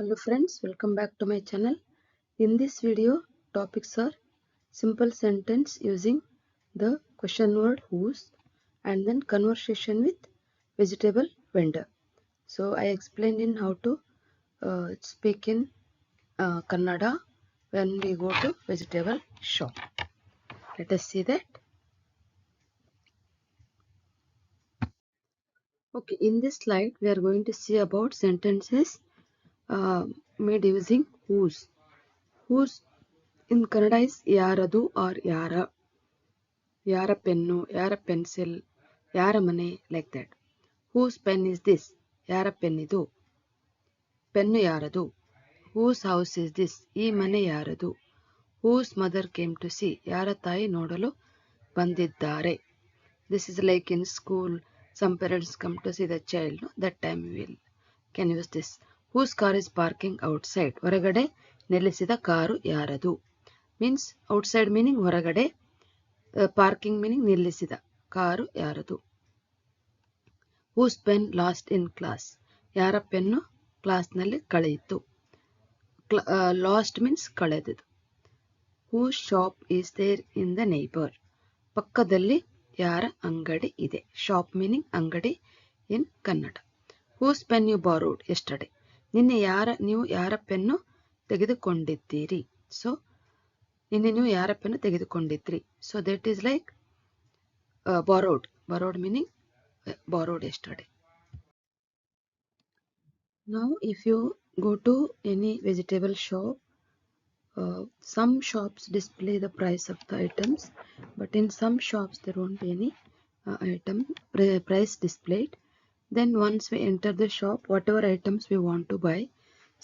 Hello friends, welcome back to my channel. In this video, topics are simple sentence using the question word whose and then conversation with vegetable vendor. So I explained in how to speak in Kannada when we go to vegetable shop. Let us see that. Okay, in this slide we are going to see about sentences made using whose. Whose in Kannada is yaradu or yara. Yara pennu, yara pencil, yara mane, like that. Whose pen is this? Yara pen idu. Pennu yaradu. Whose house is this? Ee mane yaradu. Whose mother came to see? Yara tayi nodalu bandiddare. This is like in school, some parents come to see the child. No? That time we can use this. Whose car is parking outside? Horagade ನಿಲ್ಲಿಸಿದ car ಯಾರದು? Means outside meaning ಹೊರಗಡೆ, parking meaning ನಿಲ್ಲಿಸಿದ car ಯಾರದು? Whose pen lost in class? ಯಾರ pen ಕ್ಲಾಸ್ನಲ್ಲಿ ಕಳೆಯಿತು? Lost means ಕಳೆದದು. Whose shop is there in the neighbor? ಪಕ್ಕದಲ್ಲಿ ಯಾರ ಅಂಗಡಿ ಇದೆ? Shop meaning ಅಂಗಡಿ in Kannada. Whose pen you borrowed yesterday? ನಿನ್ನೆ ನೀವು ಯಾರ ಪೆನ್ನು ತೆಗೆದುಕೊಂಡಿದ್ದೀರಿ? So ನಿನ್ನೆ ನೀವು ಯಾರ pen ತೆಗೆದುಕೊಂಡಿದ್ರಿ? So that is like borrowed. Borrowed meaning borrowed yesterday. Now if you go to any vegetable shop, some shops display the price of the items, but in some shops there won't be any price displayed. Then once we enter the shop, whatever items we want to buy,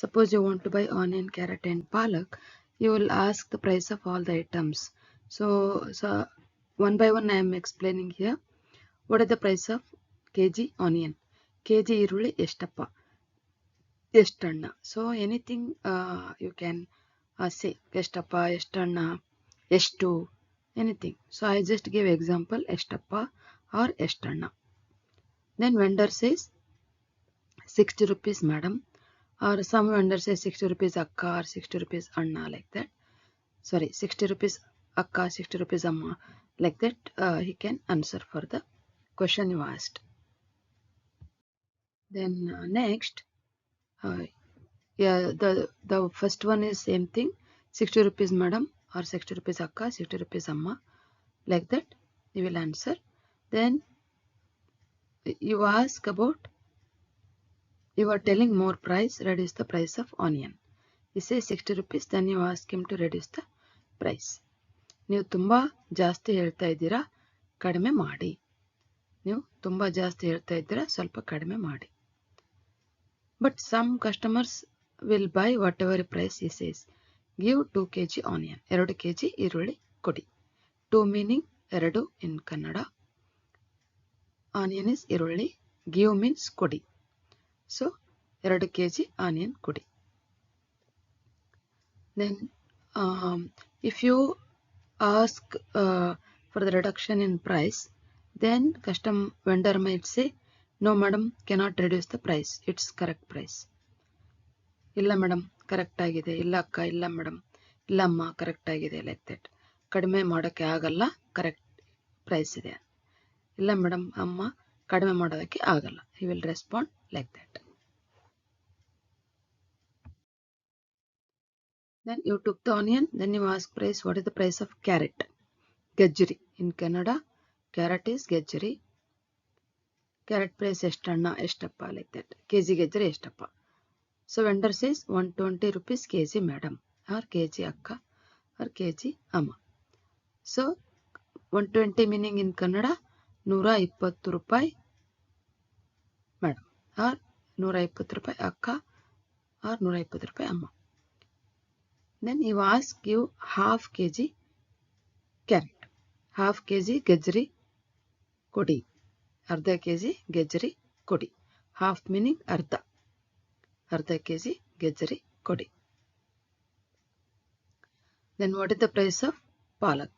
suppose you want to buy onion, carrot and palak, you will ask the price of all the items. So one by one I am explaining here. What is the price of kg onion? Kg ಈರುಳ್ಳಿ ಎಷ್ಟಪ್ಪ? ಎಷ್ಟಣ್ಣ? So anything you can say ಎಷ್ಟಪ್ಪ, ಎಷ್ಟಣ್ಣ, ಎಷ್ಟು, anything. So I just give example ಎಷ್ಟಪ್ಪ or ಎಷ್ಟಣ್ಣ. Then vendor says 60 rupees madam, or some vendor says 60 rupees akka or 60 rupees anna, like that. Sorry, 60 rupees akka, 60 rupees amma, like that. He can answer for the question you asked. Then next, yeah, the first one is same thing, 60 rupees madam or 60 rupees akka, 60 rupees amma, like that you will answer. Then you ask about, you are telling more price, reduce the price of onion. He says 60 rupees, then you ask him to reduce the price. ನೀವು ತುಂಬ ಜಾಸ್ತಿ ಹೇಳ್ತಾ ಇದ್ದೀರಾ, ಕಡಿಮೆ ಮಾಡಿ. ನೀವು ತುಂಬ ಜಾಸ್ತಿ ಹೇಳ್ತಾ ಇದ್ದೀರಾ, ಸ್ವಲ್ಪ ಕಡಿಮೆ ಮಾಡಿ. But some customers will buy whatever price he says. Give 2 kg onion. 2 kg ಈರುಳ್ಳಿ ಕೊಡಿ. 2 meaning 2 in Kannada. Onion is ಈರುಳ್ಳಿ. Give means ಕೊಡಿ. So 2 kg onion ಕೊಡಿ. Then if you ask for the reduction in price, then vendor might say, no madam, cannot reduce the price, it's correct price. ಇಲ್ಲ madam correct ಆಗಿದೆ, ಇಲ್ಲ ಅಕ್ಕ, ಇಲ್ಲ madam, ಇಲ್ಲ ಅಮ್ಮ ಕರೆಕ್ಟ್ ಆಗಿದೆ, ಲೈಕ್ ದಟ್. ಕಡಿಮೆ ಮಾಡೋಕ್ಕೆ ಆಗಲ್ಲ, ಕರೆಕ್ಟ್ ಪ್ರೈಸ್ ಇದೆ. ಇಲ್ಲ ಮೇಡಮ್ ಅಮ್ಮ ಕಡಿಮೆ ಮಾಡೋದಕ್ಕೆ ಆಗಲ್ಲ. He will respond like that. Then you took the onion, then you ask price. What is the price of carrot? Gajri. In Kannada, carrot is gajri. Carrot price ಎಷ್ಟಣ್ಣ, ಎಷ್ಟಪ್ಪ, like that. Kg gajri ಎಷ್ಟಪ್ಪ? So vendor says 120 rupees kg madam, or kg akka, or kg amma. So 120 meaning in Kannada 120 ರೂಪಾಯಿ madam, or 120 ರೂಪಾಯಿ akka, or 120 ರೂಪಾಯಿ amma. Then you ask you half kg carrot, half kg gajri ಕೊಡಿ, ಅರ್ಧ kg gajri ಕೊಡಿ. Half meaning ಅರ್ಧ, ಅರ್ಧ kg gajri ಕೊಡಿ. Then what is the price of palak?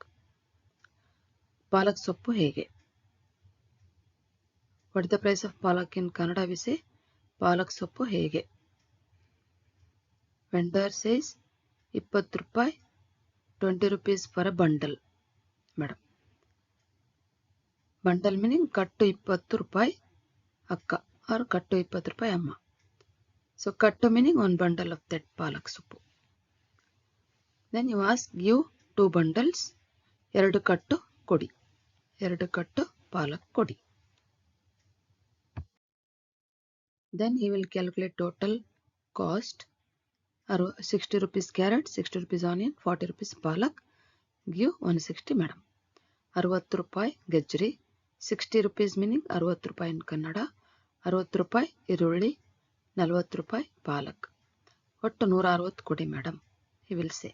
ಪಾಲಕ್ ಸೊಪ್ಪು ಹೇಗೆ? What is the price of palak in Kannada? We say ಪಾಲಕ್ ಸೊಪ್ಪು ಹೇಗೆ. vendor says 20 ರೂಪಾಯಿ 20 rupees for a bundle. Madam, bundle meaning ಕಟ್ಟು 20 ರೂಪಾಯಿ akka or ಕಟ್ಟು 20 ರೂಪಾಯಿ amma. So kattu meaning one bundle of that palak soup. Then you ask, give 2 bundles, 2 kattu kodi, 2 kattu palak kodi. Then he will calculate total cost. 60 rupees carrot, 60 rupees onion, 40 rupees palak. Give 160 madam. 60 ರೂಪಾಯಿ ಗಜ್ರಿ, 60 rupees meaning 60 ರೂಪಾಯಿ in Kannada, 60 ರೂಪಾಯಿ ಈರುಳ್ಳಿ, 40 ರೂಪಾಯಿ ಪಾಲಕ್, ಒಟ್ಟು 160 ಕೊಡಿ madam. he will say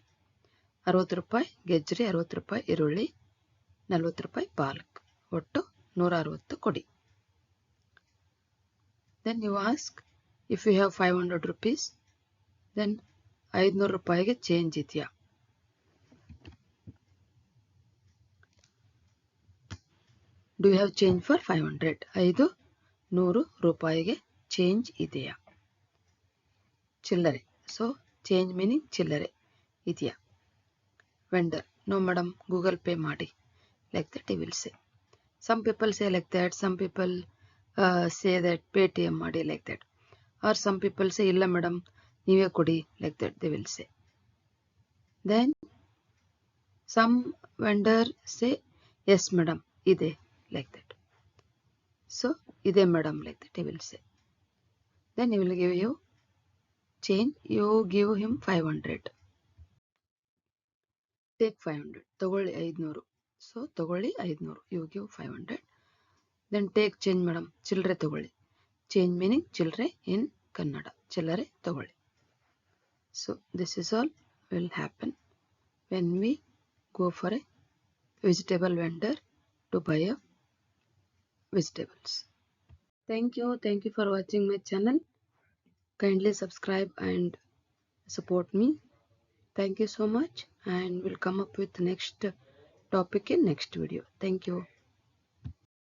60 ರೂಪಾಯಿ ಗೆಜ್ರಿ, 60 ರೂಪಾಯಿ ಈರುಳ್ಳಿ, 40 ರೂಪಾಯಿ ಪಾಲಕ್, ಒಟ್ಟು 160 ಕೊಡಿ. Then you ask, if you have 500 rupees, then 500 ರೂಪಾಯಿಗೆ ಚೇಂಜ್ ಇದೆಯಾ? Do you have change for 500? 500 ರೂಪಾಯಿಗೆ ಚೇಂಜ್ ಇದೆಯಾ? ಚಿಲ್ಲರೆ. So change meaning ಚಿಲ್ಲರೆ ಇದೆಯಾ? Vendor, no madam, Google Pay ಮಾಡಿ. Like that he will say. Some people say like that, some people say that Paytm ಮಾಡಿ, like that. Or some people say ಇಲ್ಲ madam, ನೀವೇ ಕೊಡಿ, like that they will say. Then some vendor say yes madam, ಇದೆ, like that. So ಇದೆ madam, like that he will say. Then he will give you change. You give him 500. Take 500. ತಗೊಳ್ಳಿ 500. So ತಗೊಳ್ಳಿ 500. You give 500. Then take change madam. ಚಿಲ್ಲರೆ ತಗೊಳ್ಳಿ. Change meaning ಚಿಲ್ಲರೆ in Kannada. ಚಿಲ್ಲರೆ ತಗೊಳ್ಳಿ. So this is all will happen when we go for a vegetable vendor to buy a vegetables. Thank you for watching my channel. Kindly subscribe and support me. Thank you so much, and we'll come up with next topic in next video. Thank you.